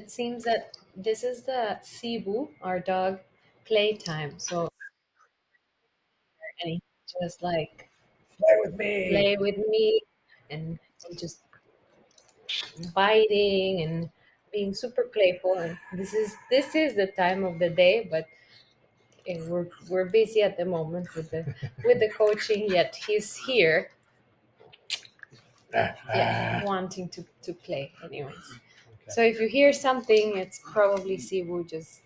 it seems that this is the Cebu, our dog, playtime. So, and he just like Play with me. play with me and just biting and being super playful. And this is the time of the day, but we're busy at the moment with the coaching. Yet he's here, yeah, Ah, wanting to play. Anyways, okay. so if you hear something, it's probably Cebu just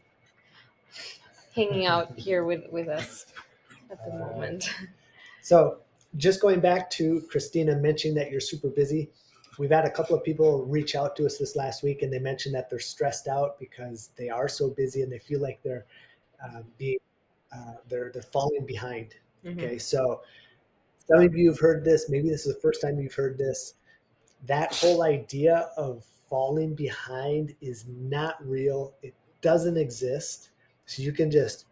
hanging out here with us at the All right. moment. So just going back to Christina mentioning that you're super busy. We've had a couple of people reach out to us this last week, and they mentioned that they're stressed out because they are so busy and they feel like they're being they're falling behind. Hmm. Okay, so some of you have heard this. Maybe this is the first time you've heard this. That whole idea of falling behind is not real. It doesn't exist. So you can just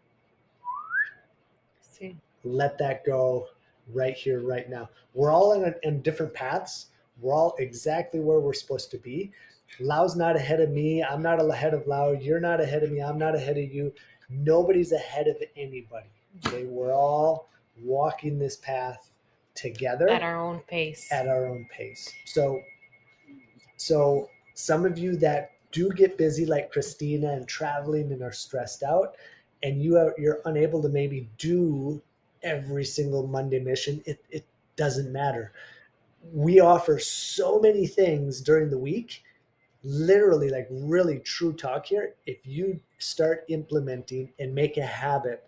See. let that go right here, right now. We're all in different paths. We're all exactly where we're supposed to be. Lau's not ahead of me. I'm not ahead of Lau. You're not ahead of me. I'm not ahead of you. Nobody's ahead of anybody. Okay, we're all walking this path At together our own pace. at our own pace. So some of you that do get busy, like Christina, and traveling and are stressed out, and you're unable to maybe do every single Monday mission. It doesn't matter. We offer so many things during the week. Literally, like really true talk here. If you start implementing and make a habit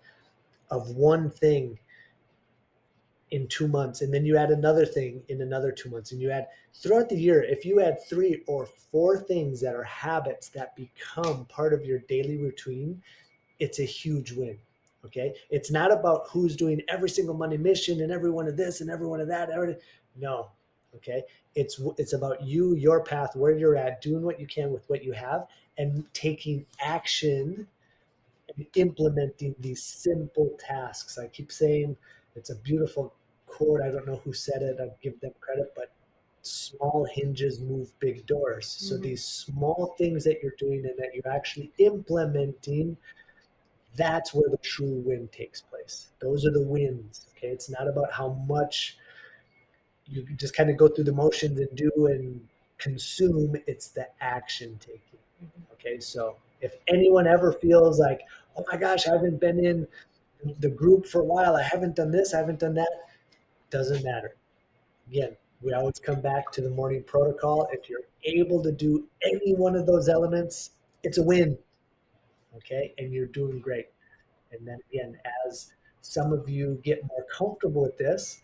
of one thing in 2 months, and then you add another thing in another 2 months, and you add throughout the year, if you add 3 or 4 things that are habits that become part of your daily routine, it's a huge win. Okay, it's not about who's doing every single Monday mission and every one of this and every one of that. No. Okay, it's about you, your path, where you're at, doing what you can with what you have, and taking action and implementing these simple tasks. I keep saying it's a beautiful quote. I don't know who said it. I'll give them credit, but small hinges move big doors. So Hmm. these small things that you're doing and that you're actually implementing, that's where the true win takes place. Those are the wins. Okay. It's not about how much you just kind of go through the motions and do and consume, it's the action taking. Okay, so if anyone ever feels like, oh my gosh, I haven't been in the group for a while, I haven't done this, I haven't done that, doesn't matter. Again, we always come back to the morning protocol. If you're able to do any one of those elements, it's a win. Okay, and you're doing great. And then again, as some of you get more comfortable with this,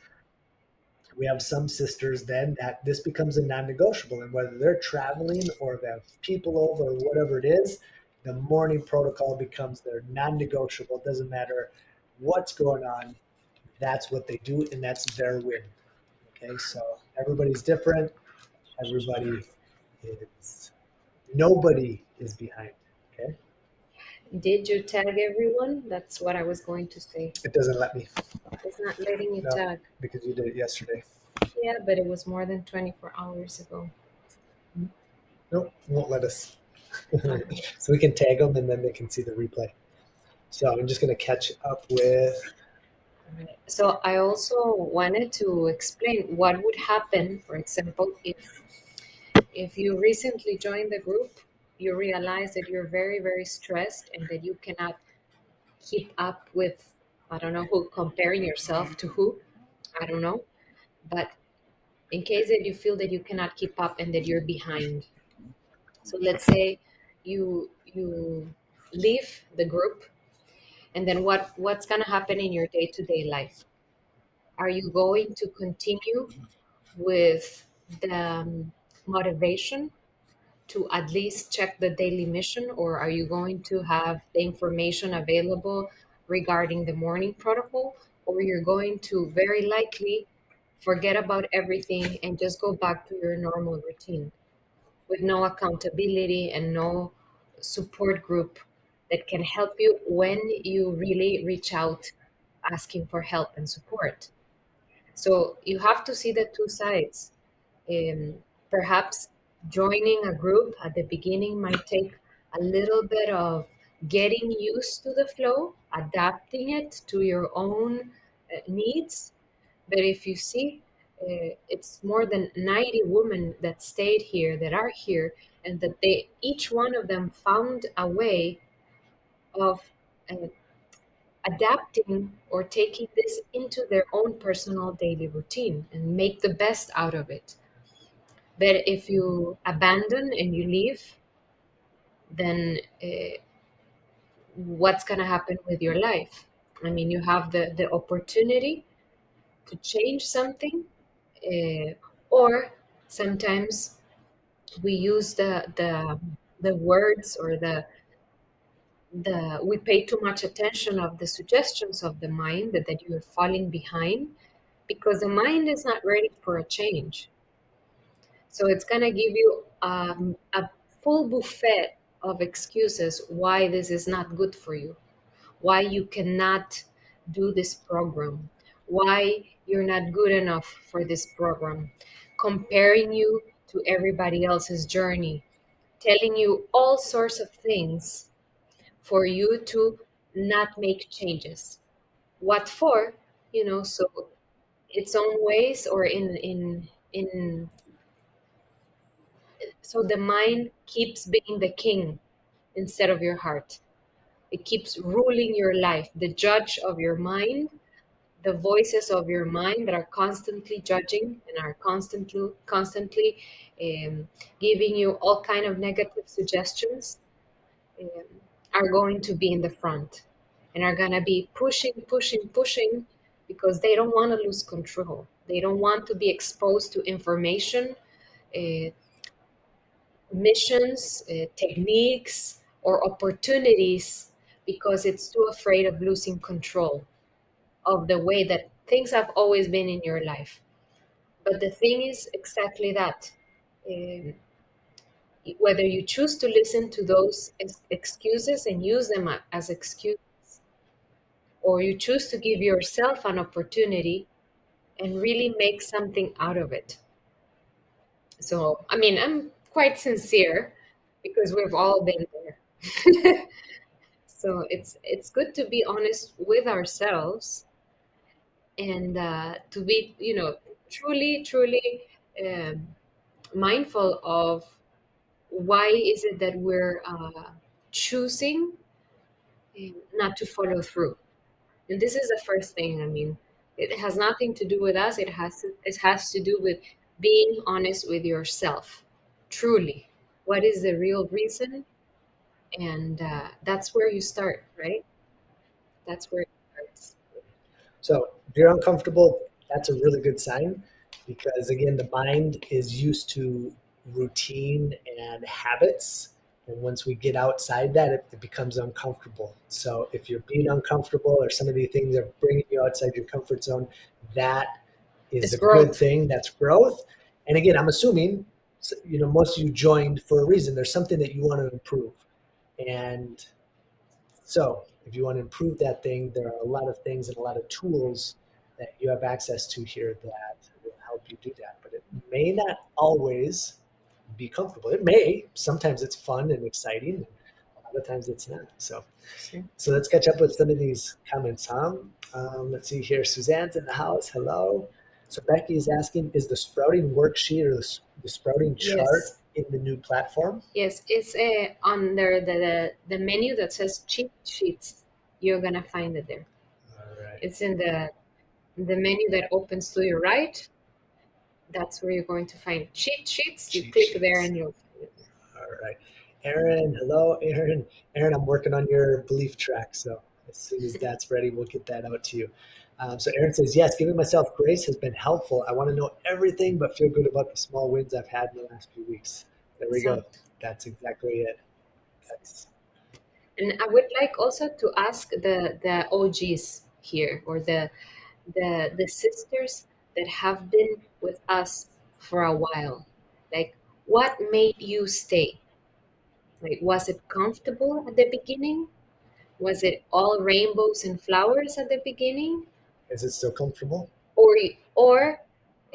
we have some sisters then that this becomes a non-negotiable, and whether they're traveling or they have people over or whatever it is, the morning protocol becomes their non-negotiable. It doesn't matter what's going on, that's what they do, and that's their win. Okay, so everybody's different. Everybody is Nobody is behind. Okay, Did you tag everyone? That's what I was going to say. it doesn't let me. It's not letting you No, tag. because you did it yesterday. Yeah, but it was more than 24 hours ago. Nope, won't let us. Okay. So we can tag them and then they can see the replay. So I'm just going to catch up with. Right. So I also wanted to explain what would happen, for example, if you recently joined the group, you realize that you're very, very stressed and that you cannot keep up with, I don't know who, comparing yourself to who, I don't know. But in case that you feel that you cannot keep up and that you're behind, so let's say you leave the group, and then what's going to happen in your day-to-day life? Are you going to continue with the motivation to at least check the daily mission, or are you going to have the information available regarding the morning protocol, or you're going to very likely forget about everything and just go back to your normal routine with no accountability and no support group that can help you when you really reach out asking for help and support? So you have to see the two sides. Perhaps joining a group at the beginning might take a little bit of getting used to the flow, adapting it to your own needs. But if you see, it's more than 90 women that stayed here, that are here, and that they, each one of them found a way of uh, adapting or taking this into their own personal daily routine and make the best out of it. But if you abandon and you leave, then what's going to happen with your life? I mean, you have the opportunity to change something, or sometimes we use the words or the we pay too much attention of the suggestions of the mind that you're falling behind, because the mind is not ready for a change. So it's going to give you a full buffet of excuses why this is not good for you, why you cannot do this program, why you're not good enough for this program, comparing you to everybody else's journey, telling you all sorts of things for you to not make changes. What for? So its own ways, or in so the mind keeps being the king instead of your heart. It keeps ruling your life, the judge of your mind, the voices of your mind that are constantly judging and are constantly giving you all kind of negative suggestions, um, are going to be in the front and are going to be pushing because they don't want to lose control. They don't want to be exposed to information, uh, missions, techniques, or opportunities, because it's too afraid of losing control of the way that things have always been in your life. But the thing is exactly that. Um, Whether you choose to listen to those excuses and use them as excuses, or you choose to give yourself an opportunity and really make something out of it. So, I mean, I'm quite sincere because we've all been there. So it's good to be honest with ourselves, and to be, truly um, mindful of why is it that we're choosing not to follow through. And this is the first thing. I mean, it has nothing to do with us. It has to do with being honest with yourself. Truly, what is the real reason? And that's where you start, right? That's where it starts. So if you're uncomfortable, that's a really good sign because, again, the mind is used to routine and habits. And once we get outside that, it becomes uncomfortable. So if you're being uncomfortable or some of these things are bringing you outside your comfort zone, that is It's a good growth. thing. That's growth. And again, I'm assuming, most of you joined for a reason. There's something that you want to improve. And so, if you want to improve that thing, there are a lot of things and a lot of tools that you have access to here that will help you do that. But it may not always be comfortable. It may. Sometimes it's fun and exciting, and a lot of times it's not. So let's catch up with some of these comments, huh? Let's see here. Suzanne's in the house. Hello. So Becky is asking, is the sprouting worksheet or the sprouting chart Yes. in the new platform? Yes, it's under the menu that says cheat sheets. You're gonna find it there. All right. It's in the menu that opens to your right. That's where you're going to find cheat sheets. You Cheat click there sheets. and you'll find it there. All right. Aaron, hello, Aaron. Aaron, I'm working on your belief track. So as soon as that's ready, we'll get that out to you. So Aaron says, yes, giving myself grace has been helpful. I want to know everything, but feel good about the small wins I've had in the last few weeks. There we go. Awesome. That's exactly it. That's And I would like also to ask the OGs here, or the sisters that have been with us for a while. Like, what made you stay? Like, was it comfortable at the beginning? Was it all rainbows and flowers at the beginning? is it still comfortable? Or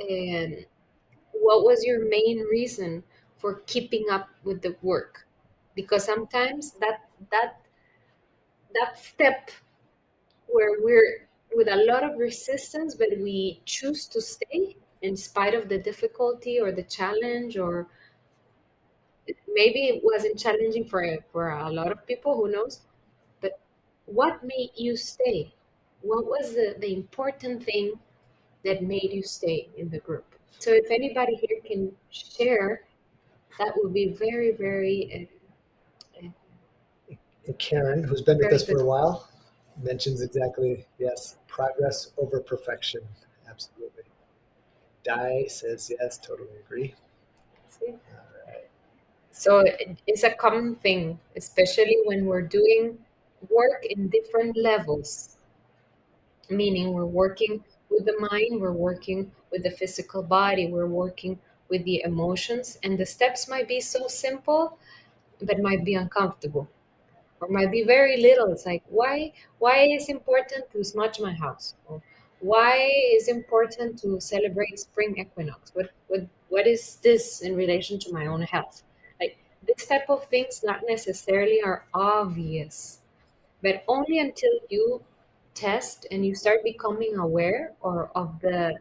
um, what was your main reason for keeping up with the work? because sometimes that step where we're with a lot of resistance, but we choose to stay in spite of the difficulty or the challenge, or maybe it wasn't challenging for a lot of people, who knows. But what made you stay? What was the important thing that made you stay in the group? So if anybody here can share, that would be very, very, And Karen, who's been with very us for good. a while, mentions exactly, yes, progress over perfection. Absolutely. Di says yes, totally agree. See? All right. So it's a common thing, especially when we're doing work in different levels, meaning we're working with the mind, we're working with the physical body, we're working with the emotions, and the steps might be so simple, but might be uncomfortable, or might be very little. It's like, why is important to smudge my house? Or why is important to celebrate spring equinox? What is this in relation to my own health? Like, this type of things not necessarily are obvious, but only until you test and you start becoming aware or of the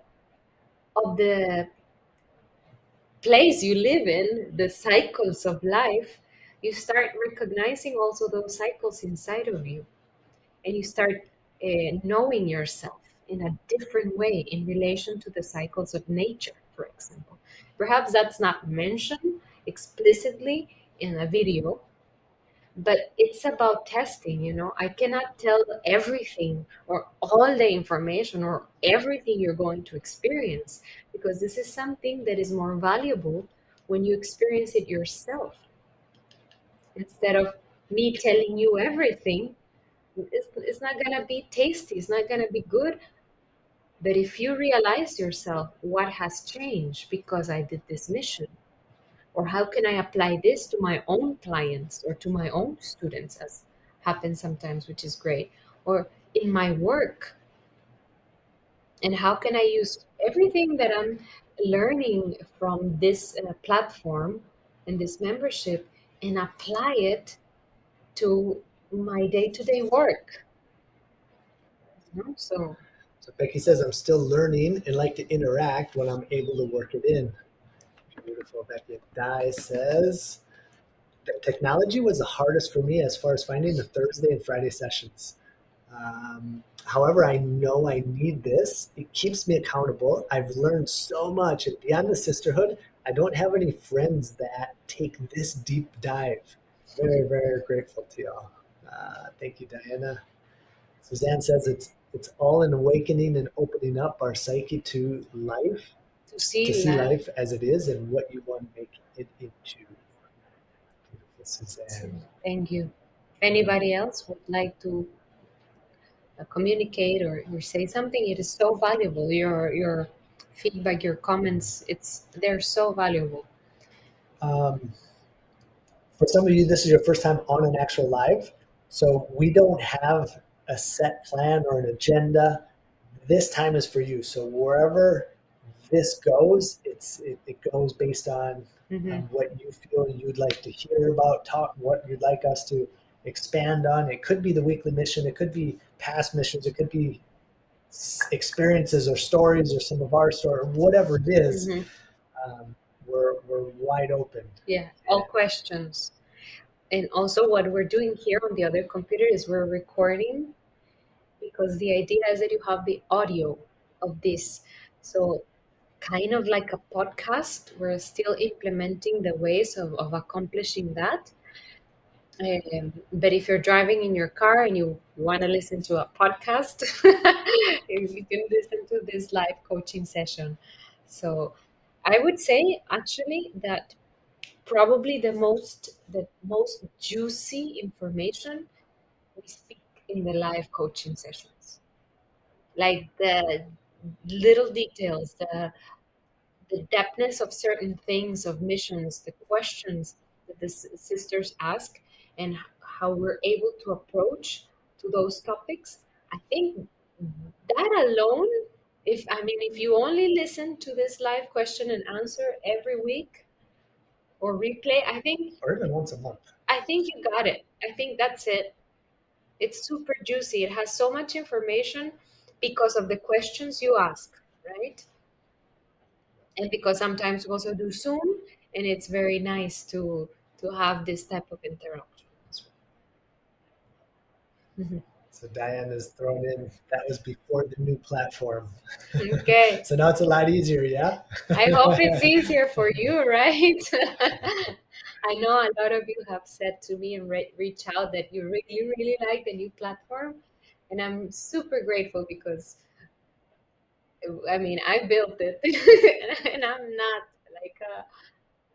place you live in, the cycles of life, you start recognizing also those cycles inside of you, and you start knowing yourself in a different way in relation to the cycles of nature, for example. Perhaps that's not mentioned explicitly in a video, but it's about testing. I cannot tell everything or all the information or everything you're going to experience, because this is something that is more valuable when you experience it yourself, instead of me telling you everything. It's not going to be tasty, it's not going to be good. But if you realize yourself, what has changed because I did this mission, or how can I apply this to my own clients or to my own students, as happens sometimes, which is great, or in my work, and how can I use everything that I'm learning from this platform and this membership and apply it to my day-to-day work. So So Becky says, I'm still learning and like to interact when I'm able to work it in. Beautiful, Becky. Di says, that technology was the hardest for me as far as finding the Thursday and Friday sessions. However, I know I need this. It keeps me accountable. I've learned so much. And beyond the sisterhood, I don't have any friends that take this deep dive. Very, very grateful to y'all. Thank you, Diana. Suzanne says it's all an awakening and opening up our psyche to to see see life. life as it is and what you want to make it into. Beautiful, So, Suzanne. thank you. If anybody else would like to communicate or say something, it is so valuable. Your feedback, your comments, they're so valuable. Um, for some of you, this is your first time on an actual live. So we don't have a set plan or an agenda. This time is for you. So wherever this goes, it goes based Hmm. on what you feel you'd like to hear about, talk, what you'd like us to expand on. It could be the weekly mission. It could be past missions. It could be experiences or stories or some of our story, whatever it is. Hmm. Um, we're wide open. Yeah, all questions. And also, what we're doing here on the other computer is we're recording, because the idea is that you have the audio of this. So, kind of like a podcast, we're still implementing the ways of accomplishing that. But if you're driving in your car and you want to listen to a podcast, you can listen to this live coaching session. So I would say actually that probably the most juicy information we speak in the live coaching sessions, like the little details, the depthness of certain things, of missions, the questions that the sisters ask, and how we're able to approach to those topics. I think that alone, if you only listen to this live question and answer every week, or replay. I think or even once a month. you got it. I think that's it. It's super juicy. It has so much information because of the questions you ask, right? And because sometimes we also do Zoom, and it's very nice to have this type of interaction as well. So Diane is thrown in. That was before the new platform. Okay. So now it's a lot easier, yeah? I hope it's easier for you, right? I know a lot of you have said to me and reach out that you really like the new platform, and I'm super grateful because I mean I built it, and I'm not like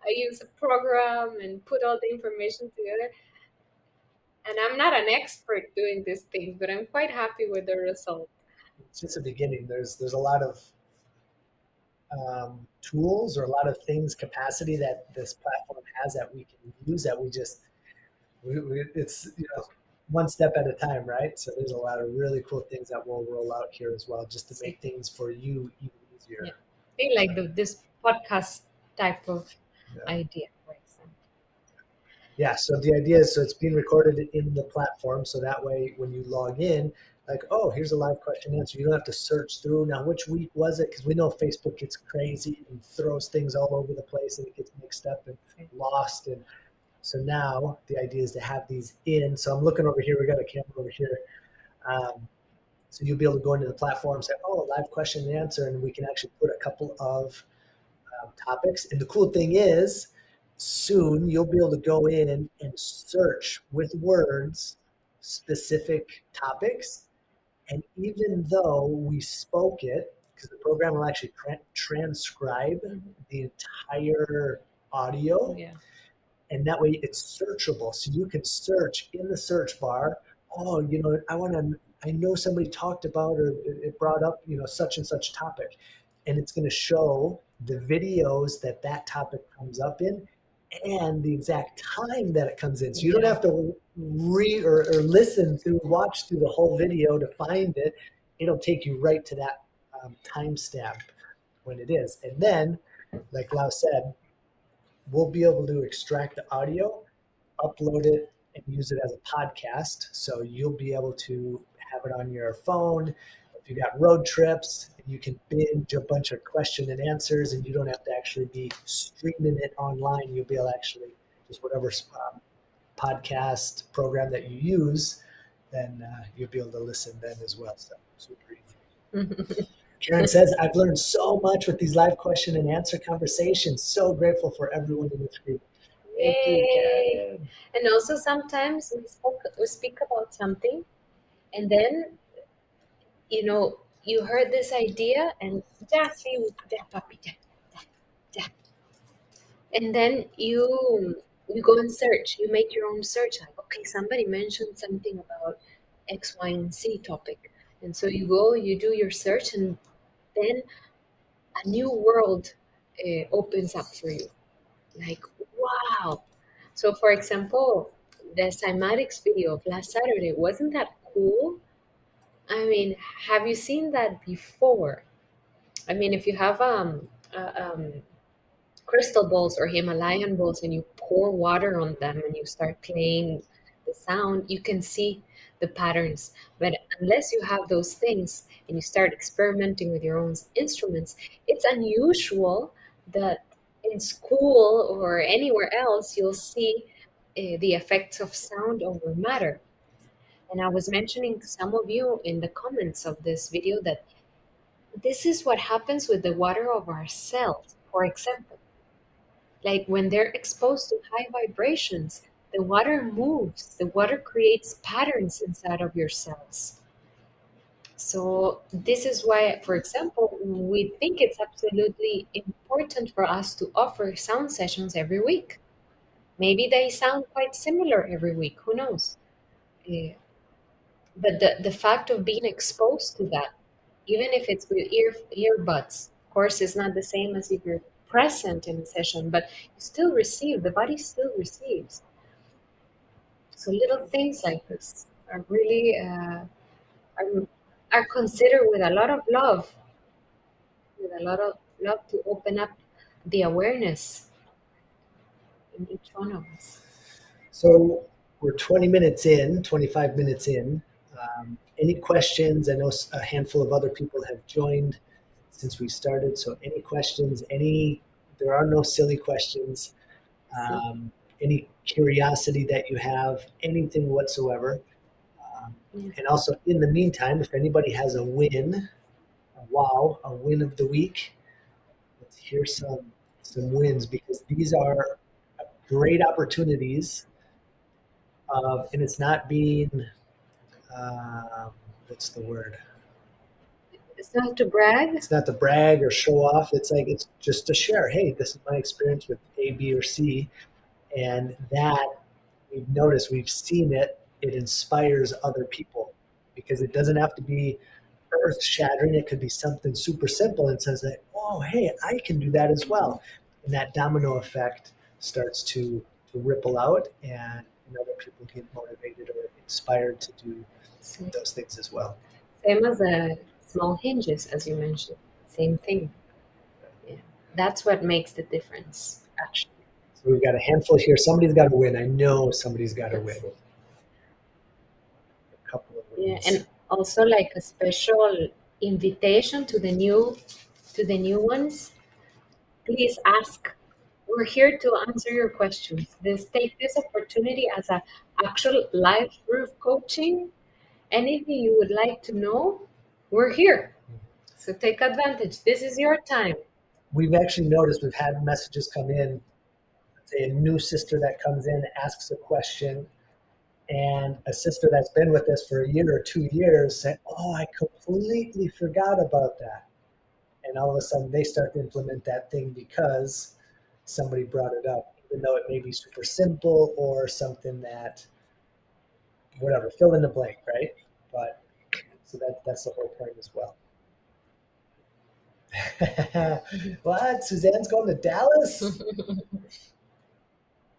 I use a program and put all the information together, and I'm not an expert doing these things, but I'm quite happy with the result. It's just a beginning. There's a lot of tools or a lot of things, capacity that this platform has that we can use that we just it's one step at a time, right? So there's a lot of really cool things that we'll roll out here as well, just to See, make things for you even yeah, easier. they So, like this podcast type of yeah. idea, for example. Yeah, so the idea is, so it's being recorded in the platform, so that way when you log in, like, oh, here's a live question answer. You don't have to search through now which week was it, because we know Facebook gets crazy and throws things all over the place and it gets mixed up and lost. And so now the idea is to have these in. So I'm looking over here. We got a camera over here. So you'll be able to go into the platform, say, oh, live question and answer, and we can actually put a couple of topics. And the cool thing is, soon you'll be able to go in and search with words specific topics. And even though we spoke it, because the program will actually transcribe Mhm. the entire audio, Yeah. and that way it's searchable. So you can search in the search bar. Oh, I know somebody talked about or it brought up, such and such topic, and it's going to show the videos that that topic comes up in and the exact time that it comes in. So you don't Yeah. have to read or listen through, watch through the whole video to find it. It'll take you right to that timestamp when it is. And then, like Lau said, we'll be able to extract the audio, upload it, and use it as a podcast. So you'll be able to have it on your phone. If you got road trips, you can binge a bunch of question and answers, and you don't have to actually be streaming it online. You'll be able to actually just whatever podcast program that you use, then you'll be able to listen then as well. So super easy. Karen says, I've learned so much with these live question and answer conversations. So grateful for everyone in this group. Thank you, Yay! Karen. And also sometimes we speak about something, and then you heard this idea, and yeah, see, yeah, papi, yeah, yeah. And then you go and search. You make your own search. Like, okay, somebody mentioned something about X, Y, and Z topic, and so you go, you do your search, and then a new world opens up for you. Like, wow. So, for example, the cymatics video of last Saturday, wasn't that cool? I mean, have you seen that before? I mean, if you have crystal balls or Himalayan balls and you pour water on them and you start playing the sound, you can see the patterns. But unless you have those things and you start experimenting with your own instruments, it's unusual that in school or anywhere else you'll see the effects of sound over matter. And I was mentioning to some of you in the comments of this video that this is what happens with the water of our cells. For example, like when they're exposed to high vibrations, the water moves, the water creates patterns inside of your cells. So, this is why, for example, we think it's absolutely important for us to offer sound sessions every week. Maybe they sound quite similar every week, who knows? Eh, but the fact of being exposed to that, even if it's with earbuds, of course, it's not the same as if you're present in a session, but you still receive, the body still receives. So little things like this are really are, are considered with a lot of love, with a lot of love to open up the awareness. in each one of us. So we're 20 minutes in, 25 minutes in. Any questions? I know a handful of other people have joined since we started. So any questions? There are no silly questions. See? Any curiosity that you have, anything whatsoever. Um, Yeah. and also, in the meantime, if anybody has a win of the week, let's hear some wins because these are great opportunities and it's not being um, what's the word? It's not to brag. It's not to brag or show off. It's like it's just to share. Hey, this is my experience with A, B, or C, and that we've noticed, we've seen it. It inspires other people because it doesn't have to be earth shattering. It could be something super simple and says that, oh, hey, I can do that as well, and that domino effect starts to ripple out, and other people get motivated or inspired to do See? those things as well. Same as the small hinges, as you mentioned. Same thing. Yeah. That's what makes the difference, actually. So we've got a handful here. Somebody's got to win. I know somebody's got to win. That's it. A couple of Yeah, wins. and also like a special invitation to the new ones. Please ask. We're here to answer your questions. This take this opportunity as a actual live group coaching. Anything you would like to know, we're here. So take advantage. This is your time. We've actually noticed we've had messages come in. Let's say a new sister that comes in asks a question, and a sister that's been with us for a year or 2 years said, "Oh, I completely forgot about that." And all of a sudden, they start to implement that thing because somebody brought it up, even though it may be super simple or something that, whatever, fill in the blank, right? But so that's the whole point as well. What? Suzanne's going to Dallas?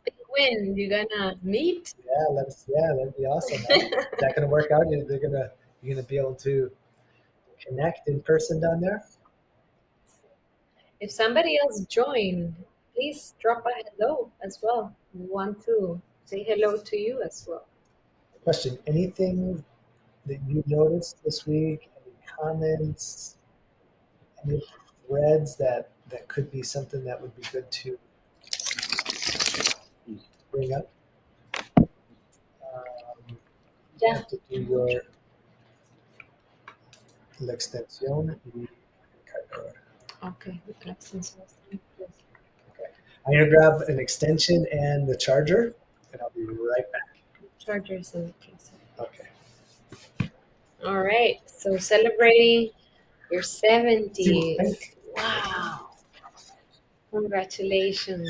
Big win. You're gonna meet. Yeah, that'd be awesome. Huh? Is that going to work out? You're gonna be able to connect in person down there. If somebody else joined, please drop a hello as well. We want to say hello to you as well. Question: anything that you noticed this week? Any comments? Any threads that could be something that would be good to bring up? You Yeah. have to do your la extensión y cargador. Okay. Absence was yes. Okay. I'm gonna grab an extension and the charger, and I'll be right back. Chargers in the case. Okay. All right. So celebrating your Sí, thank 70s. you. Wow. Congratulations.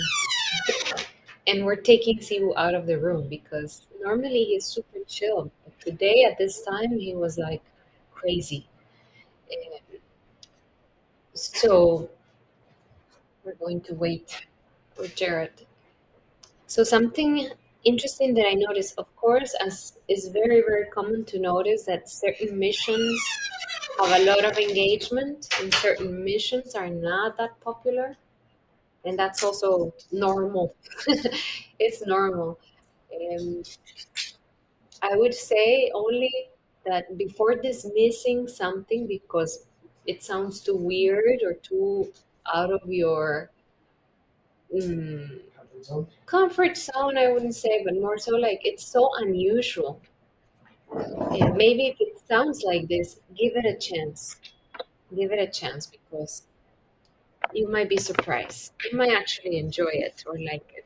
And we're taking Sibu out of the room because normally he's super chill. But today at this time he was like crazy. Eh, So we're going to wait for Jared. So something interesting that I noticed, of course, as is very, very common to notice that certain missions have a lot of engagement and certain missions are not that popular. And that's also normal. It's normal. Um, I would say only that before dismissing something because it sounds too weird or too out of your Comfort zone. comfort zone, I wouldn't say, but more so like it's so unusual. And maybe if it sounds like this, give it a chance. Give it a chance because you might be surprised. You might actually enjoy it or like it.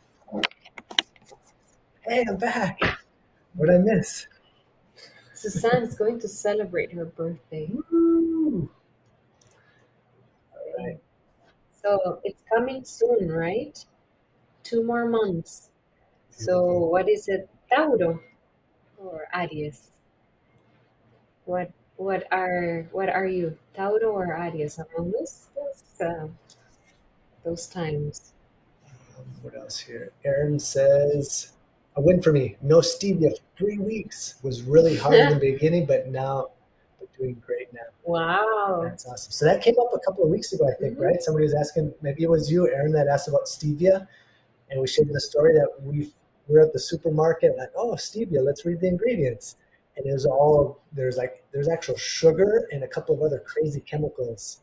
Hey, I'm back. What did I miss? Suzanne's going to celebrate her birthday. Woo! All right. So it's coming soon, right? 2 more months. So Beautiful. what is it? Tauro or Aries? What are you? Tauro or Aries among those times? What else here? Aaron says, a win for me. No stevia for 3 weeks. Was really hard in the beginning, but now we're doing great now. Wow. That's awesome. So that came up a couple of weeks ago, I think, Mhm. right? Somebody was asking, maybe it was you, Aaron, that asked about stevia. And we shared the story that we're at the supermarket, like, oh, stevia, let's read the ingredients. And it was all, there's actual sugar and a couple of other crazy chemicals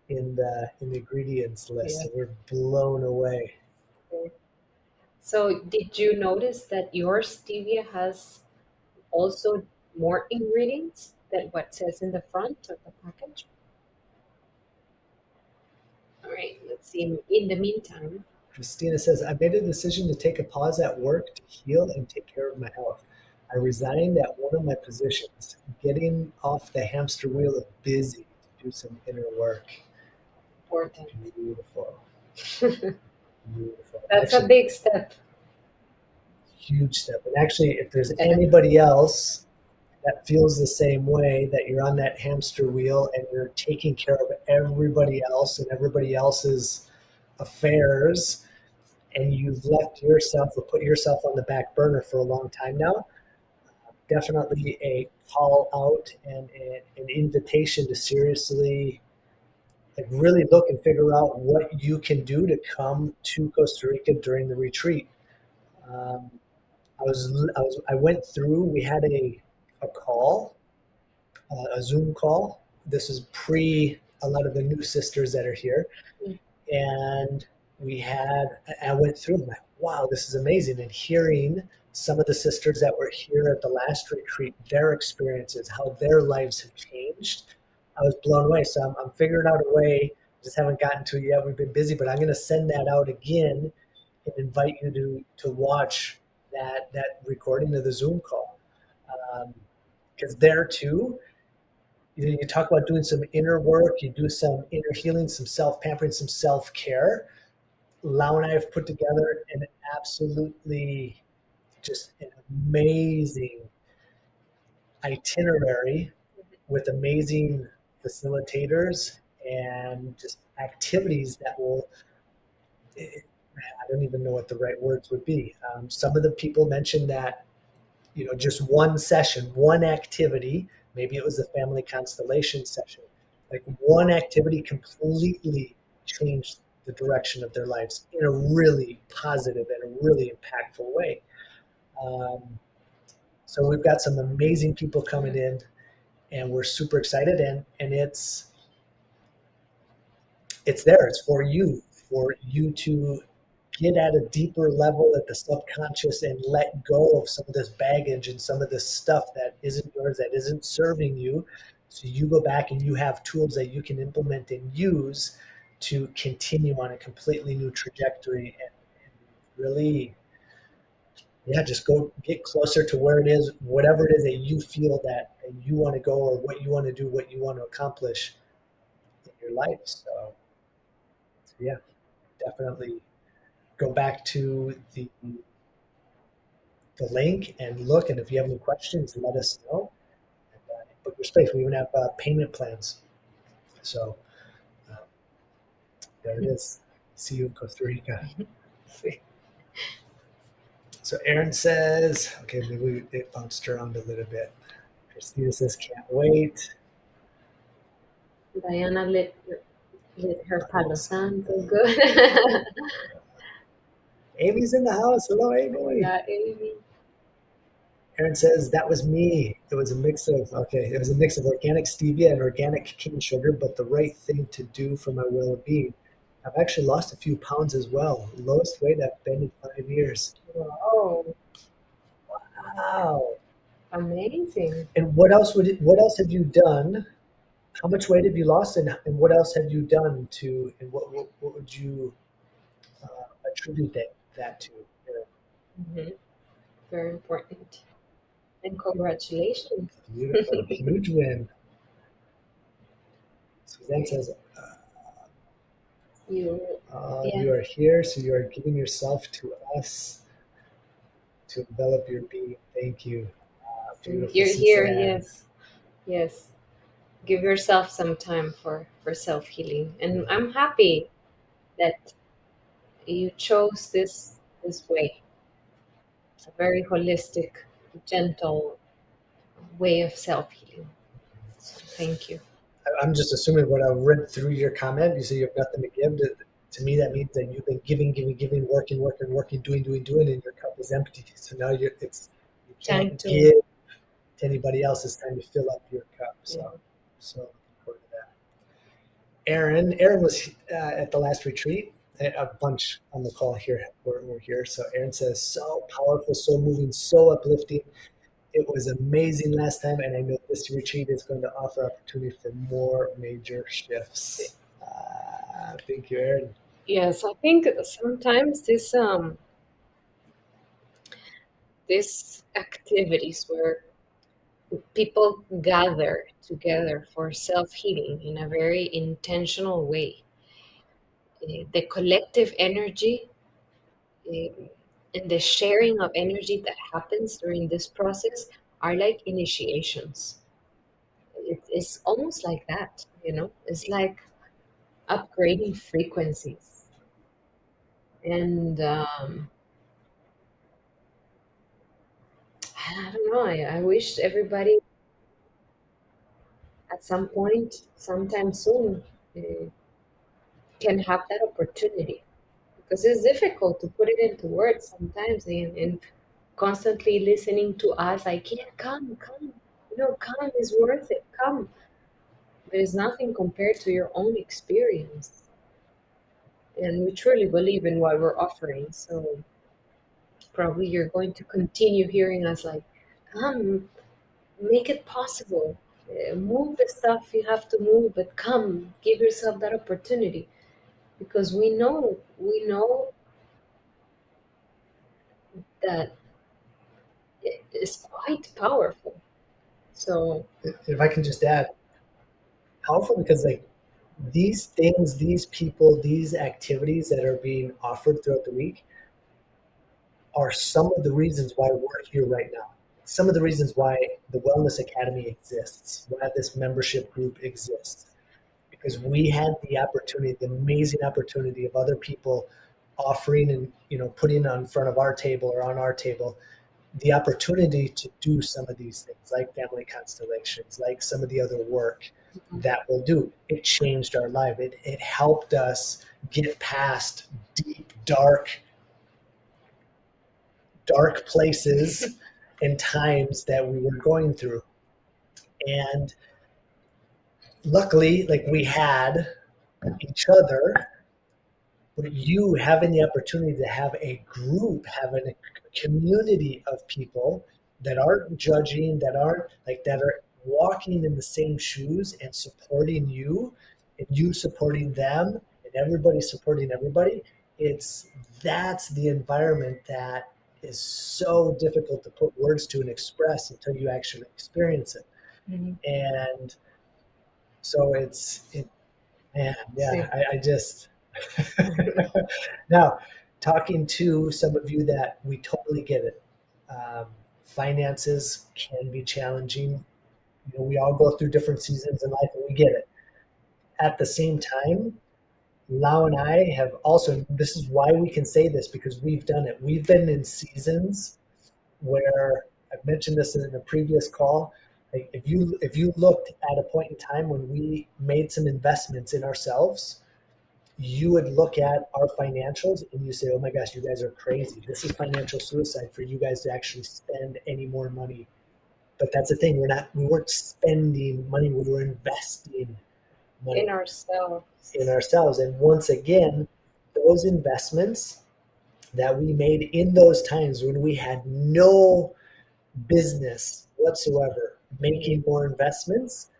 in the ingredients list. Yeah. And we're blown away. So, did you notice that your stevia has also more ingredients than what says in the front of the package? All right, let's see. In the meantime, Christina says, I made a decision to take a pause at work to heal and take care of my health. I resigned at one of my positions, getting off the hamster wheel of busy to do some inner work. important. Beautiful, beautiful. That's a Actually, big step. huge step. And actually, if there's Definitely. anybody else that feels the same way, that you're on that hamster wheel and you're taking care of everybody else and everybody else's affairs, and you've left yourself or put yourself on the back burner for a long time now, definitely a call out and an invitation to seriously, like, really look and figure out what you can do to come to Costa Rica during the retreat. Um, I went through. We had a call, a Zoom call. This is pre a lot of the new sisters that are here, Mm. and I went through them, like, wow, this is amazing. And hearing some of the sisters that were here at the last retreat, their experiences, how their lives have changed, I was blown away. So I'm figuring out a way. Just haven't gotten to it yet. We've been busy, but I'm going to send that out again and invite you to watch that recording of the Zoom call, because there too, you talk about doing some inner work, you do some inner healing, some self pampering, some self care. Lau and I have put together an absolutely just an amazing itinerary with amazing facilitators and just activities that will, I don't even know what the right words would be. Some of the people mentioned that, just one session, one activity, maybe it was the family constellation session, like one activity completely changed the direction of their lives in a really positive and a really impactful way. Um, so we've got some amazing people coming in, and we're super excited. And it's there. It's for you to get at a deeper level at the subconscious and let go of some of this baggage and some of this stuff that isn't yours, that isn't serving you. So you go back and you have tools that you can implement and use to continue on a completely new trajectory and really, yeah, just go get closer to where it is, whatever it is that you feel that you want to go, or what you want to do, what you want to accomplish in your life. So yeah, definitely go back to the link and look. And if you have any questions, let us know. And, book your space. We even have payment plans. So uh, there it is. See you in Costa Rica. See. So Aaron says, okay, maybe it bounced around a little bit. Christina says, can't wait. Diana lit her Palo Yes. Santo. Good. Amy's in the house. Hello, Amy. Yeah, Amy. Aaron says that was me. It was a mix of organic stevia and organic cane sugar, but the right thing to do for my well-being. I've actually lost a few pounds as well. Lowest weight I've been in 5 years. Wow. Wow. Amazing. And what else have you done? How much weight have you lost, and what else have you done to, and what would you attribute that to? Hmm. Very important. And congratulations. Beautiful, huge win. Suzanne says, You, yeah, you are here, so you are giving yourself to us to envelop your being. Thank you. Beautiful, you're here. Suzanne. Yes, yes. Give yourself some time for self healing, and Yeah. I'm happy that you chose this way, a very holistic, gentle way of self healing. So thank you. I'm just assuming when I read through your comment, you say you have nothing to give. To me, that means that you've been giving, giving, giving, working, working, working, doing, doing, doing, and your cup is empty. So now you Time can't to, give to anybody else. It's time to fill up your cup. yeah. So looking forward to that. Aaron was at the last retreat. A bunch on the call here. We're here. So Aaron says, so powerful, so moving, so uplifting. It was amazing last time, and I know this retreat is going to offer opportunity for more major shifts. Thank you, Aaron. Yes, I think sometimes these activities where people gather together for self-healing in a very intentional way, the collective energy, um, and the sharing of energy that happens during this process are like initiations. It's almost like that, you know? It's like upgrading frequencies. And I don't know, I wish everybody at some point, sometime soon, uh, can have that opportunity because it's difficult to put it into words sometimes and constantly listening to us like, yeah, come, come is worth it, come. But it's nothing compared to your own experience. And we truly believe in what we're offering. So probably you're going to continue hearing us like, come, make it possible. Move the stuff you have to move, but come, give yourself that opportunity because we know that it is quite powerful. So, If I can just add, powerful because like these things, these people, these activities that are being offered throughout the week are some of the reasons why we're here right now. Some of the reasons why the Wellness Academy exists, why this membership group exists, because we had the opportunity, the amazing opportunity of other people offering and putting on front of our table or on our table the opportunity to do some of these things like family constellations, like some of the other work that we'll do. It changed our life. It helped us get past deep, dark places and times that we were going through. And luckily, like we had each other, but you having the opportunity to have a group, having a community of people that aren't judging, that are walking in the same shoes and supporting you, and you supporting them, and everybody supporting everybody. It's That's the environment that is so difficult to put words to and express until you actually experience it. mhm. And so man, See, yeah, I just now talking to some of you that we totally get it. Um, Finances can be challenging. We all go through different seasons in life, and we get it. At the same time, Lau and I have also. This is why we can say this because we've done it. We've been in seasons where I've mentioned this in a previous call. Like if you looked at a point in time when we made some investments in ourselves, you would look at our financials and you say, "Oh my gosh, you guys are crazy. This is financial suicide for you guys to actually spend any more money." But that's the thing, we weren't spending money, we were investing in money in ourselves. ourselves. And once again, those investments that we made in those times when we had no business whatsoever Mhm. making more investments,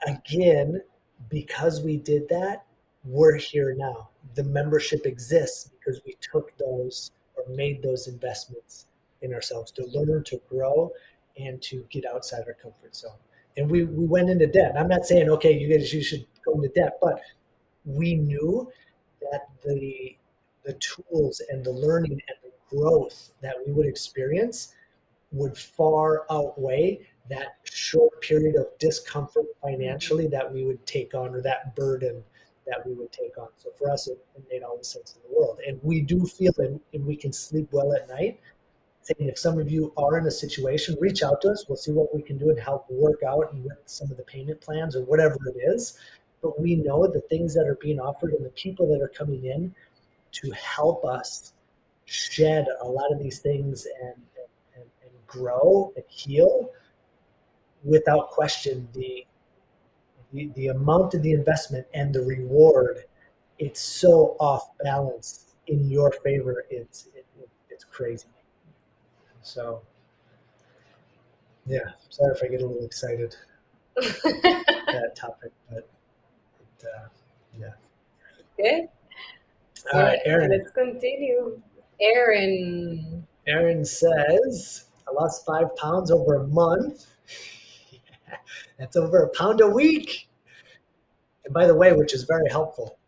again, because we did that, we're here now. The membership exists because we took those or made those investments in ourselves to learn, to grow, and to get outside our comfort zone. And we went into debt. I'm not saying, okay, you should go into debt, but we knew that the tools and the learning and the growth that we would experience would far outweigh that short period of discomfort Mhm. financially that we would take on, or that burden that we would take on. So for us, it made all the sense in the world. And we do feel and we can sleep well at night. Saying if some of you are in a situation, reach out to us. We'll see what we can do and help work out and with some of the payment plans or whatever it is. but we know the things that are being offered and the people that are coming in to help us shed a lot of these things and grow and heal. Without question, the amount of the investment and the reward, it's so off balance in your favor. It's crazy. So yeah, sorry if I get a little excited that topic, but yeah. Okay, All so right, Aaron. let's continue. Aaron. Aaron says, I lost 5 pounds over a month. That's over a pound a week. And by the way, which is very helpful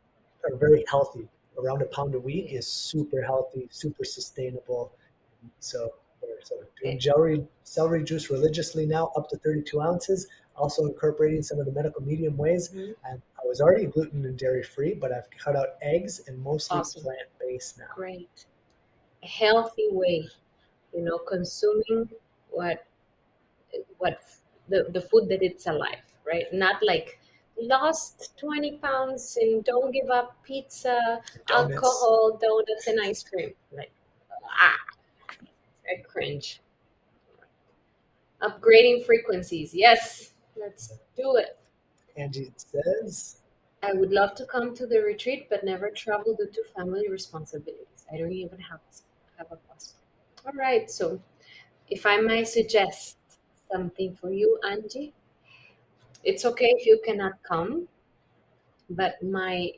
or very healthy. Around a pound a week is Yes. super healthy, super sustainable. So, so doing Okay. celery juice religiously now, up to 32 ounces. Also incorporating some of the medical medium ways. Mhm. And I was already gluten and dairy free, but I've cut out eggs and mostly Awesome. plant based now. Great. A healthy way, consuming what what the food that it's alive, right? Not like lost 20 pounds and don't give up pizza, Donuts. alcohol, donuts, and ice cream. Like, ah, I cringe. Upgrading frequencies. Yes, let's do it. Angie says, I would love to come to the retreat, but never travel due to family responsibilities. I don't even have a passport. All right, so if I might suggest something for you, Angie, it's okay if you cannot come, but my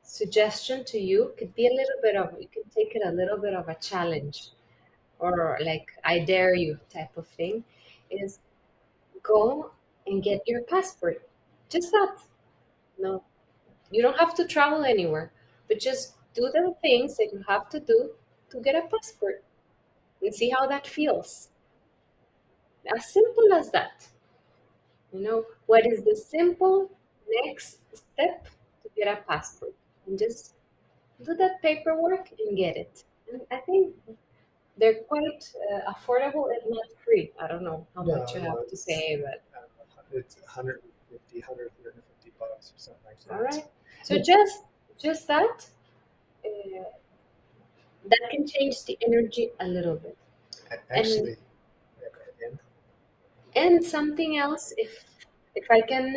suggestion to you could be a little bit of, you could take it a little bit of a challenge or like I dare you type of thing, is go and get your passport. Just that. No, you don't have to travel anywhere, but just do the things that you have to do to get a passport and see how that feels. As simple as that. What is the simple next step to get a passport? And just do that paperwork and get it. And I think they're quite affordable, if not free. I don't know how much no, you no, have to say, but I don't know, it's 150, 150 bucks or something like all that. right. So Yeah, just that that can change the energy a little bit. And actually, yeah, go ahead, Ian. something else, if I can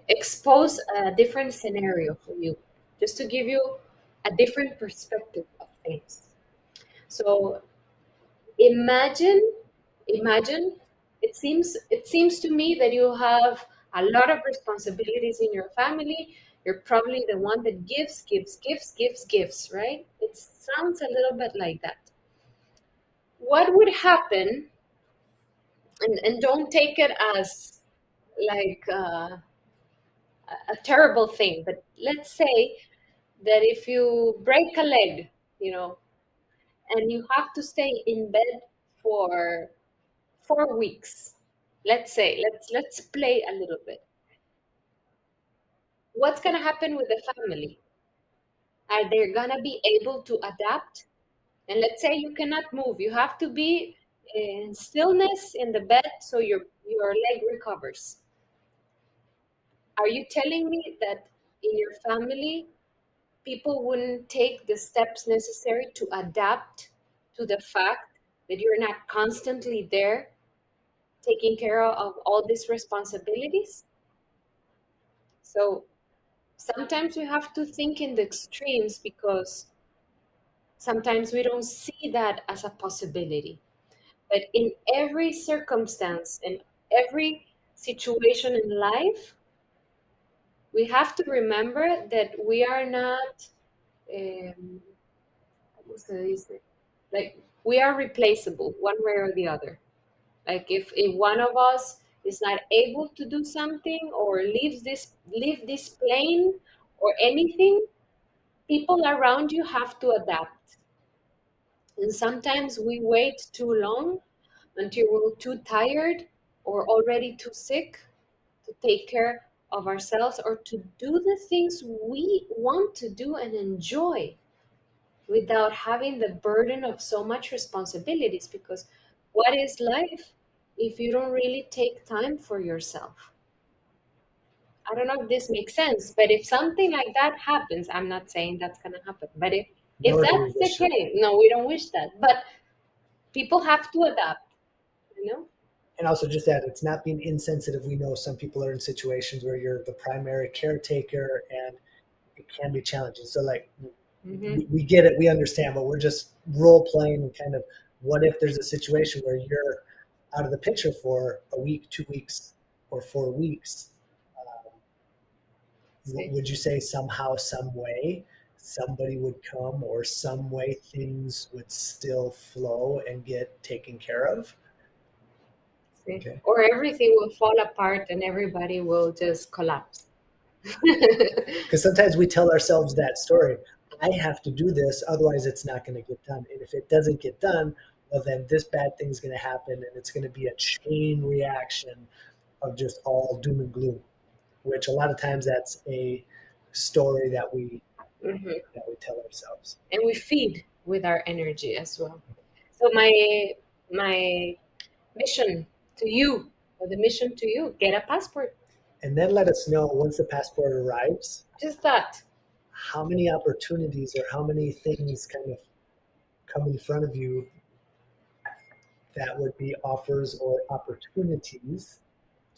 expose a different scenario for you, just to give you a different perspective of things. So imagine, imagine. It seems to me that you have a lot of responsibilities in your family. You're probably the one that gives, right? It sounds a little bit like that. What would happen, and don't take it as like a terrible thing, but let's say that if you break a leg, you know, and you have to stay in bed for 4 weeks, let's say, let's play a little bit. What's going to happen with the family? Are they going to be able to adapt? And let's say you cannot move, you have to be in stillness in the bed so your leg recovers. Are you telling me that in your family people wouldn't take the steps necessary to adapt to the fact that you're not constantly there taking care of all these responsibilities? So sometimes we have to think in the extremes because sometimes we don't see that as a possibility. But in every circumstance, in every situation in life, we have to remember that we are not, um, ¿cómo se dice? Like, we are replaceable one way or the other. Like if one of us is not able to do something or leave this plane or anything, people around you have to adapt. And sometimes we wait too long until we're too tired or already too sick to take care of ourselves or to do the things we want to do and enjoy without having the burden of so much responsibilities. Because what is life if you don't really take time for yourself? I don't know if this makes sense, but if something like that happens, I'm not saying that's going to happen, but if Nor do we that's the wish it. case, no, we don't wish that. But people have to adapt, you know? And also just that it's not being insensitive. We know some people are in situations where you're the primary caretaker and it can be challenging. So like Hmm. we get it, we understand, but we're just role playing and kind of what if there's a situation where you're out of the picture for a week, 2 weeks, or 4 weeks. Um, See, would you say somehow, some way, somebody would come, or some way things would still flow and get taken care of? see. Okay. Or everything will fall apart and everybody will just collapse. Because sometimes we tell ourselves that story. I have to do this, otherwise it's not going to get done. And if it doesn't get done, well, then this bad thing's going to happen, and it's going to be a chain reaction of just all doom and gloom. Which a lot of times that's a story Hmm. that we tell ourselves. And we feed with our energy as well. So my mission to you, or the mission to you, get a passport. And then let us know once the passport arrives Just that. how many opportunities or how many things kind of come in front of you that would be offers or opportunities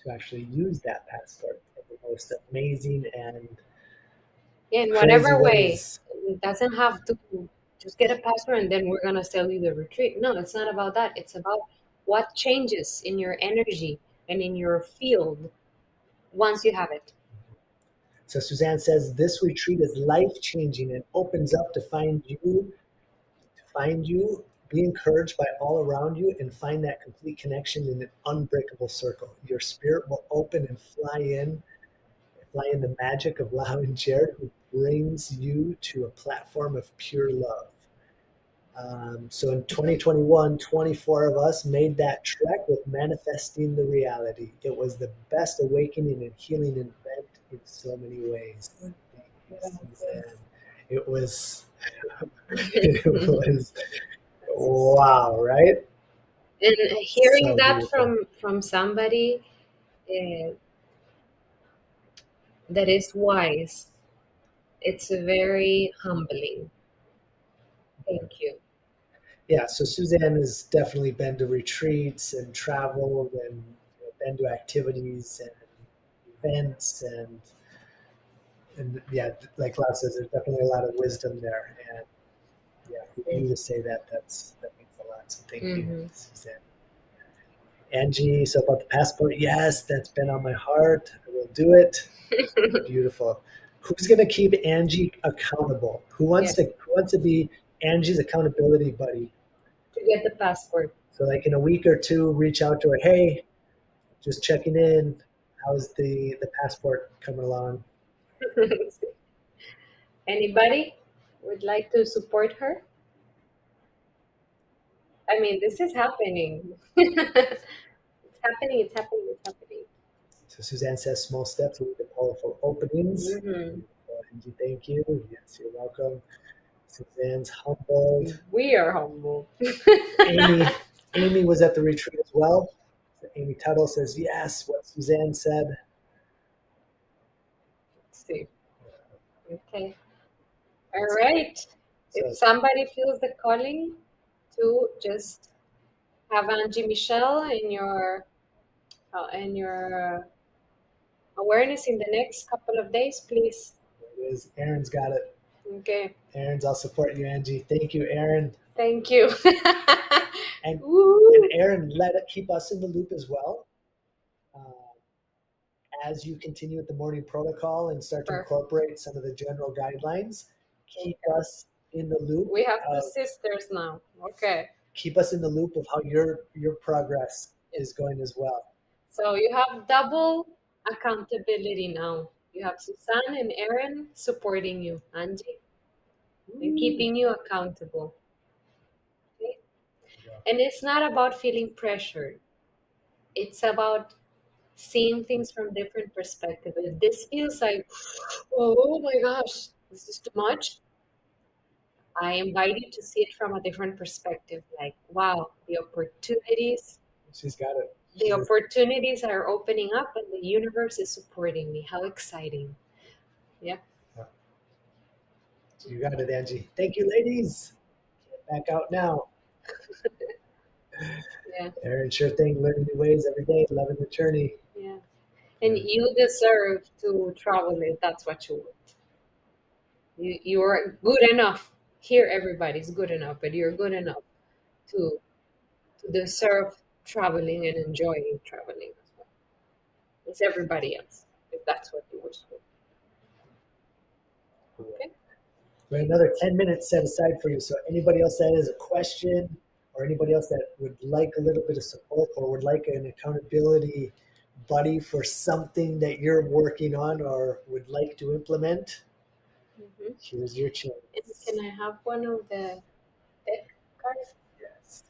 to actually use that passport in the most amazing and In crazy whatever way. ways. It doesn't have to just get a passport and then we're gonna sell you the retreat. No, it's not about that. It's about what changes in your energy and in your field once you have it. So Suzanne says this retreat is life changing and opens up to find you, be encouraged by all around you, and find that complete connection in an unbreakable circle. Your spirit will open and fly in the magic of Lao and Jared, who brings you to a platform of pure love. So in 2021, 24 of us made that trek with manifesting the reality. It was the best awakening and healing event in so many ways. Thank you, Suzanne. It was, it was wow, right? And hearing So that beautiful. from somebody uh, that is wise, it's very humbling. Thank you. Yeah, so Suzanne has definitely been to retreats and traveled and been to activities and events and yeah, like Lau says, there's definitely a lot of wisdom there. And yeah, for you to say that, that means a lot. So thank you, Mm-hmm. Suzanne. Angie, so about the passport, yes, that's been on my heart. I will do it. Beautiful. Who's going to keep Angie accountable? Who wants Yes, to be Angie's accountability buddy? to get the passport. So like in a week or two, reach out to her. Hey, just checking in. How's the passport coming along? Anybody would like to support her? I mean, this is happening. It's happening, it's happening, it's happening. So Suzanne says small steps lead to powerful openings. Hmm. Beautiful, Angie. Thank you. Yes, you're welcome. Suzanne's humbled. We are humble. Amy, Amy was at the retreat as well. So Amy Tuttle says yes. What Suzanne said. Let's see. Okay. All right. If So somebody feels the calling to just have Angie Michelle in your awareness in the next couple of days, please. there it is. Aaron's got it. Okay. Aaron's. I'll support you, Angie. Thank you, Aaron. Thank you. And and Woo. Aaron, let it keep us in the loop as well. Uh, as you continue with the morning protocol and start to Perfect. incorporate some of the general guidelines, keep us in the loop We have two of sisters now. Okay. of how your progress Yes. is going as well. So you have double accountability now. You have Suzanne and Aaron supporting you, Angie, and Woo. keeping you accountable. Okay? There you go. And it's not about feeling pressured. It's about seeing things from different perspective. If this feels like, oh my gosh, this is too much, I invite you to see it from a different perspective. Like, wow, the opportunities She's got it. The Sure. opportunities are opening up and the universe is supporting me. How exciting. Yeah. Yeah. So you got it, Angie. Thank you, ladies. Get back out now. Yeah. Aaron, sure thing. Learning new ways every day. Loving the journey. Yeah. And Yeah. you deserve to travel if that's what you want. You are good enough. Here, everybody's good enough, but you're good enough to to deserve traveling and enjoying traveling as well as everybody else, if that's what you wish for. Cool. Okay. We have another 10 minutes set aside for you. So anybody else that has a question or anybody else that would like a little bit of support or would like an accountability buddy for something that you're working on or would like to implement, Hmm. here's your And can chance. I have one of the deck cards? Yes.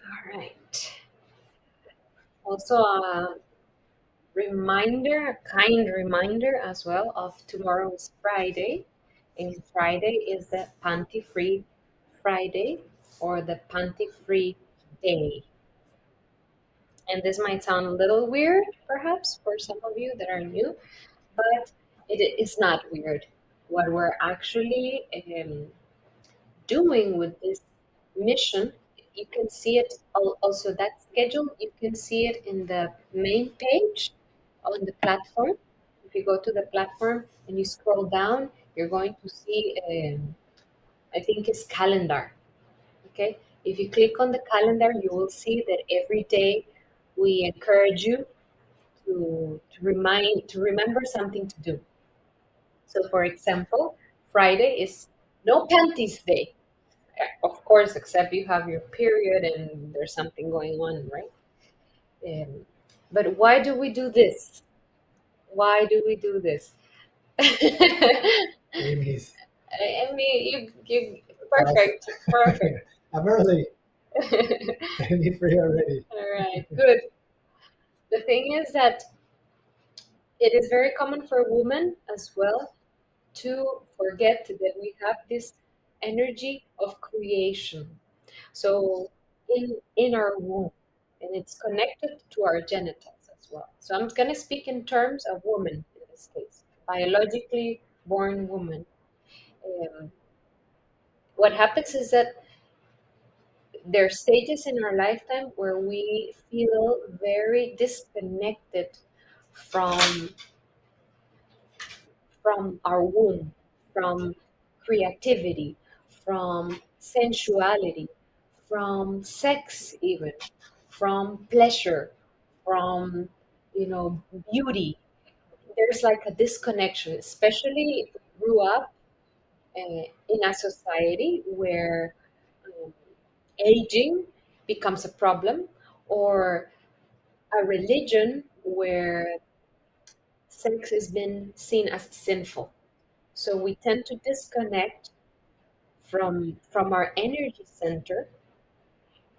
All right. Also, a reminder, a kind reminder as well of tomorrow is Friday. And Friday is the Panty Free Friday or the Panty Free Day. And this might sound a little weird, perhaps, for some of you that are new, but it is not weird. What we're actually doing with this mission, you can see it also that schedule, you can see it in the main page on the platform. If you go to the platform and you scroll down, you're going to see, I think it's calendar. Okay. If you click on the calendar, you will see that every day we encourage you to remember something to do. So, for example, Friday is no panties day. Of course, except you have your period and there's something going on, right? Um, but why do we do this? Why do we do this? I Amy's. mean, you That's awesome. perfect, perfect. I'm early. All Amy free already. right, good. The thing is that it is very common for women as well to forget that we have this energy of creation. So in our womb, and it's connected to our genitals as well. So I'm going to speak in terms of woman in this case, biologically born woman. Um, what happens is that there are stages in our lifetime where we feel very disconnected from our womb, from creativity, from sensuality, from sex, even from pleasure, from beauty. There's like a disconnection, especially if we grew up in a society where um, aging becomes a problem, or a religion where sex has been seen as sinful. So we tend to disconnect from our energy center,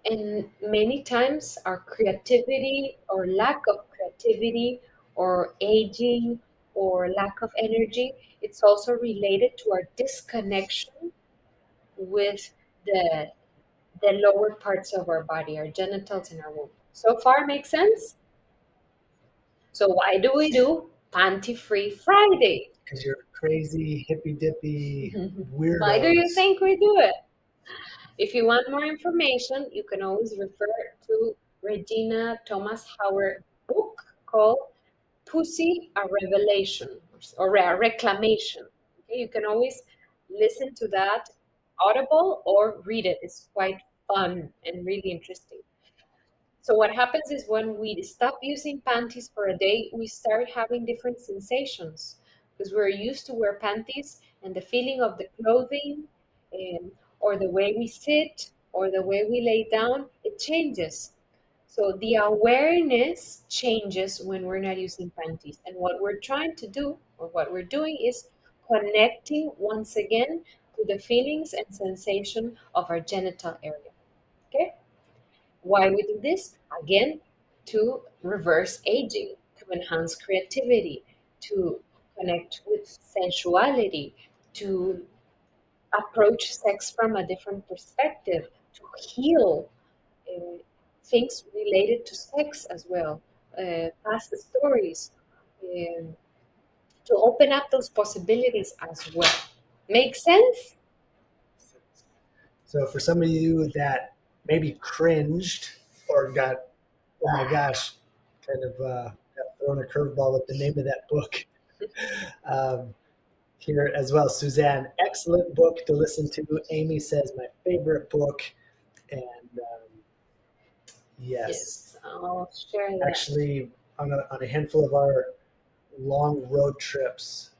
and many times our creativity or lack of creativity or aging or lack of energy, it's also related to our disconnection with the the lower parts of our body, our genitals and our womb. So far makes sense? So why do we do Panty Free Friday? Because you're crazy, hippy dippy Why do you weirdos. think we do it? If you want more information, you can always refer to Regina Thomas Howard book called Pussy a Revelation or a Reclamation. Okay, you can always listen to that audible or read it. It's quite fun and really interesting. So what happens is when we stop using panties for a day, we start having different sensations because we're used to wear panties and the feeling of the clothing, or the way we sit or the way we lay down, it changes. So the awareness changes when we're not using panties. And what we're trying to do or what we're doing is connecting once again to the feelings and sensation of our genital area. Okay? Why we do this? Again, to reverse aging, to enhance creativity, to connect with sensuality, to approach sex from a different perspective, to heal uh, things related to sex as well, past stories, um, to open up those possibilities as well. Make sense? So for some of you that maybe cringed or got, oh my gosh, kind of got thrown a curveball with the name of that book, um, here as well. Suzanne, excellent book to listen to. Amy says, my favorite book. And yes, Yes, I'll share that. actually, on a handful of our long road trips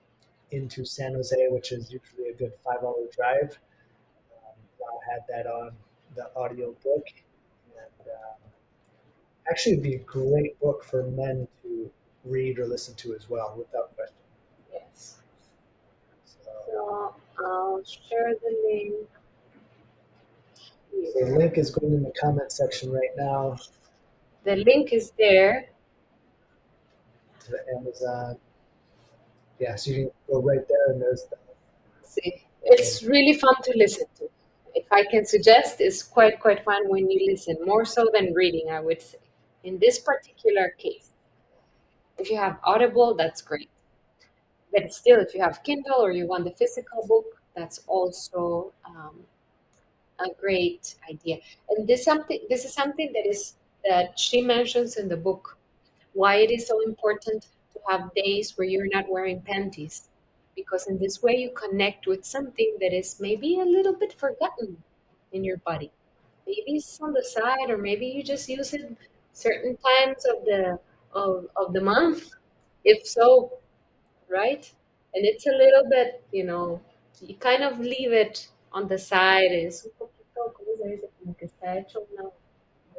into San Jose, which is usually a good 5 hour drive, I had that on the audio book. And actually, it'd be a great book for men to read or listen to as well, without question. Yes. So, So I'll share the link so the here. link is going in the comment section right now The link is there. to the Amazon. Yeah, so you can go right there, and there's See, the link. it's really fun to listen to. If I can suggest, it's quite fun when you listen, more so than reading, I would say. In this particular case, if you have Audible, that's great. But still, if you have Kindle or you want the physical book, that's also a great idea. And this is something that she mentions in the book, why it is so important to have days where you're not wearing panties, because in this way you connect with something that is maybe a little bit forgotten in your body. Maybe it's on the side, or maybe you just use it certain times of the month, if so, right? And it's a little bit, you kind of leave it on the side. Es un poquito, ¿cómo se dice? Como que está hecho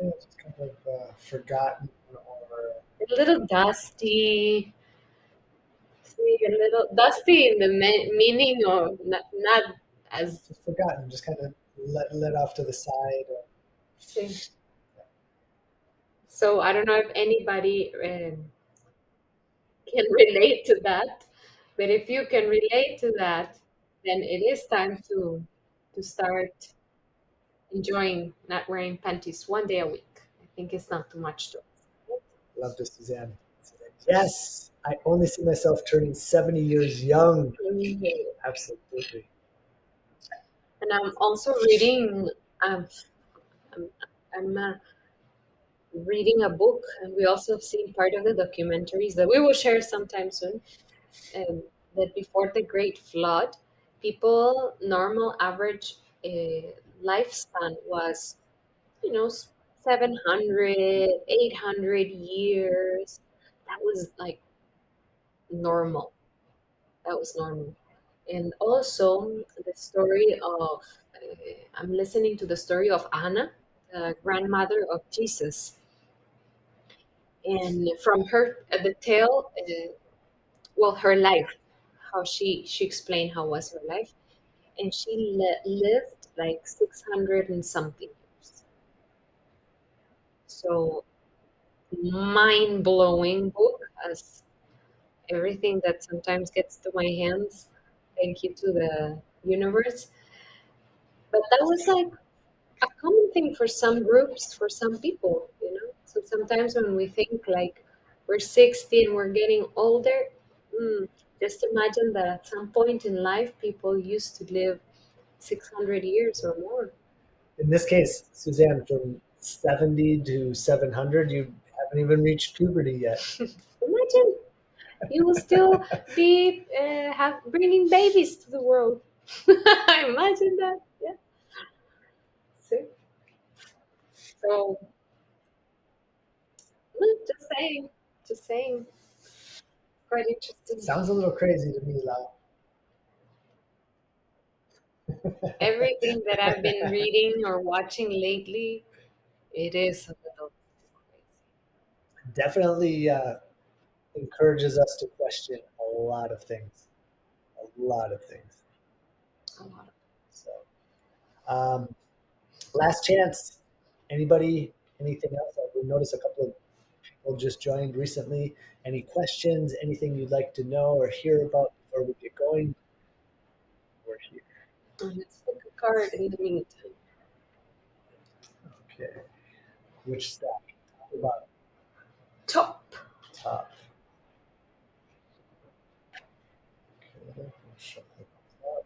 Yeah, it's kind of forgotten or a little dusty. See, a little dusty in the meaning, or not as. just forgotten, just kind of let off to the side. See. So I don't know if anybody can relate to that, but if you can relate to that, then it is time to start enjoying not wearing panties 1 day a week. I think it's not too much to ask. Love this, Suzanne. Yes, I only see myself turning 70 years young. Mhm. Absolutely. And I'm also reading. Um, I'm, I'm reading a book, and we also have seen part of the documentaries that we will share sometime soon. Um, that before the Great Flood, people normal average lifespan was, 700, 800 years. That was like normal. That was normal. And also the story of, I'm listening to the story of Anna, the grandmother of Jesus. And from her, the tale, well, her life, how she explained how was her life. And she lived like 600 and something years. So mind-blowing book, as everything that sometimes gets to my hands. Thank you to the universe. But that was like a common thing for some groups, for some people. So sometimes when we think like we're 60 and we're getting older, mm, just imagine that at some point in life, people used to live 600 years or more. In this case, Suzanne, from 70 to 700, you haven't even reached puberty yet. Imagine you will still be bringing babies to the world. Imagine that. Yeah. See? So, just saying, just saying. Quite interesting. Sounds a little crazy to me, Lau. Everything that I've been reading or watching lately, it is a little Definitely encourages us to question a lot of things. A lot of things. crazy. A lot of. So, um, last chance. Anybody? Anything else? We noticed a couple of people just joined recently. Any questions? Anything you'd like to know or hear about before we get going? We're here. Let's pick a card in the meantime. Okay. Which stack? Top or bottom? Top. Top. Okay. We'll shuffle those up.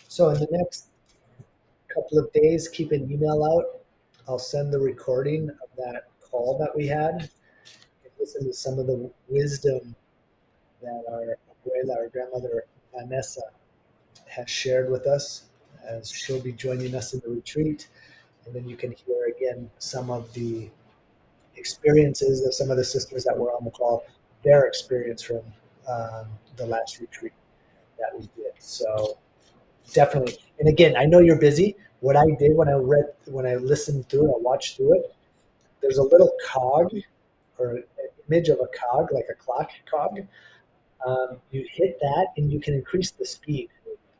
So in the next couple of days, keep an email out. I'll send the recording of that call that we had and listen to some of the wisdom that our abuela, our grandmother Vanessa, has shared with us as she'll be joining us in the retreat. And then you can hear again some of the experiences of some of the sisters that were on the call, their experience from the last retreat that we did. So definitely. And again, I know you're busy. What I did when I listened through it, I watched through it, there's a little cog or an image of a cog, like a clock cog. You hit that and you can increase the speed.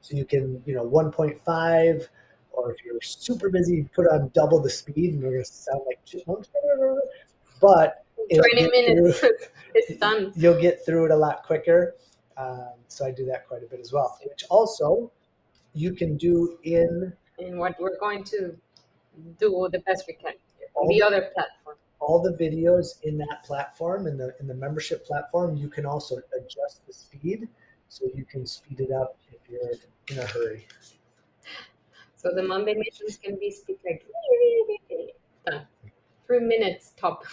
So you can, 1.5, or if you're super busy, you put on double the speed and we're going to sound like chipmunks. But it'll 20 get through, minutes. It's done. you'll get through it a lot quicker. So I do that quite a bit as well, which also you can do in And what we're going to do the best we can on all the the other platform. all the videos in that platform, in the membership platform. You can also adjust the speed, so you can speed it up if you're in a hurry. So the Monday missions can be speak like done. 3 minutes top.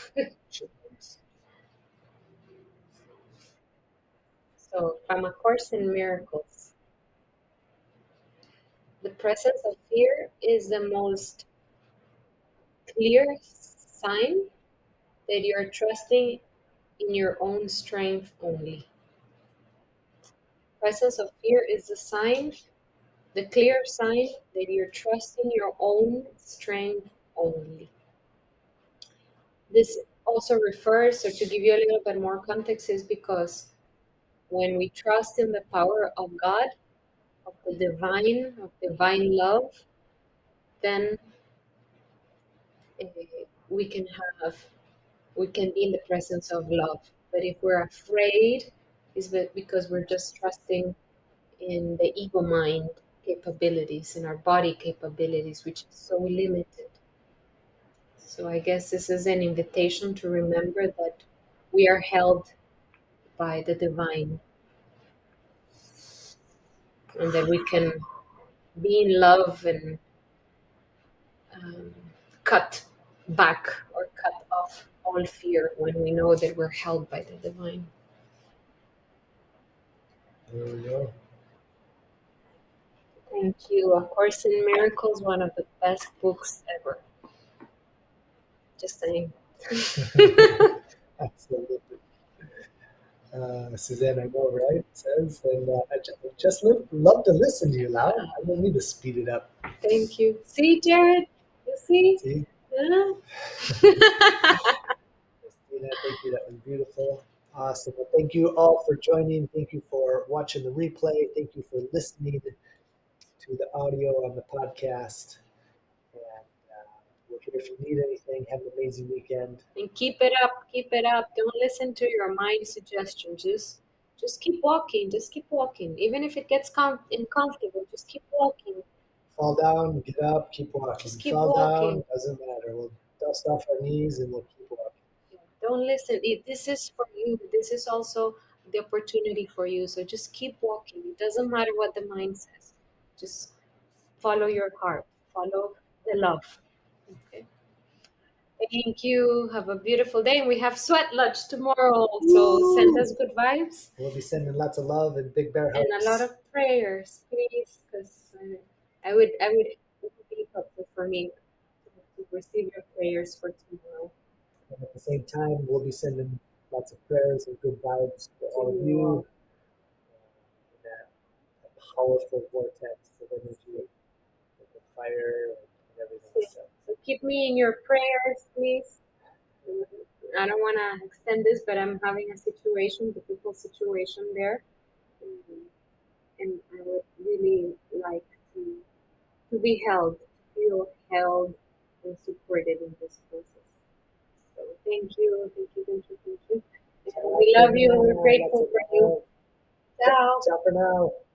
So from A Course in Miracles, the presence of fear is the most clear sign that you're trusting in your own strength only. Presence of fear is the clear sign that you're trusting your own strength only. This also refers, or to give you a little bit more context, is because when we trust in the power of God, of divine love, then uh, we can have, we can be in the presence of love. But if we're afraid, it's because we're just trusting in the ego mind capabilities and our body capabilities, which is so limited. So I guess this is an invitation to remember that we are held by the divine and that we can be in love and um, cut back or cut off all fear when we know that we're held by the divine. There we go. Thank you. A Course in Miracles, one of the best books ever. Just saying. Absolutely. Suzanne, I know, right? Says, and love to listen to you loud. I don't need to speed it up. Thank you. See, Jared? You see? See? Yeah. Christina, thank you. That was beautiful. Awesome. Well, thank you all for joining. Thank you for watching the replay. Thank you for listening to the audio on the podcast. And we're here if you need anything. Have an amazing weekend. And keep it up, keep it up. Don't listen to your mind suggestions. Just keep walking. Just keep walking. Even if it gets uncomfortable, just keep walking. Fall down, get up, keep walking. Just keep Fall walking. down, doesn't matter. We'll dust off our knees and we'll keep walking. Don't listen. This is for you. This is also the opportunity for you. So just keep walking. It doesn't matter what the mind says. Just follow your heart. Follow the love. Okay. Thank you. Have a beautiful day. And we have sweat lodge tomorrow. So send Woo! us good vibes We'll be sending lots of love and big bear and a lot hugs. of prayers, please, because I would, it would be helpful for me to receive your prayers for tomorrow. And at the same time, we'll be sending lots of prayers and good vibes to all of you in that powerful vortex of energy with the fire and everything. So, So, so keep me in your prayers, please. I don't want to extend this, but I'm having a situation, difficult situation there, and, and I would really like to be held, to feel held and supported in this process. So thank you, thank you, thank you, thank you. And we love you and we're lots grateful of for you. love. Ciao. Ciao for now.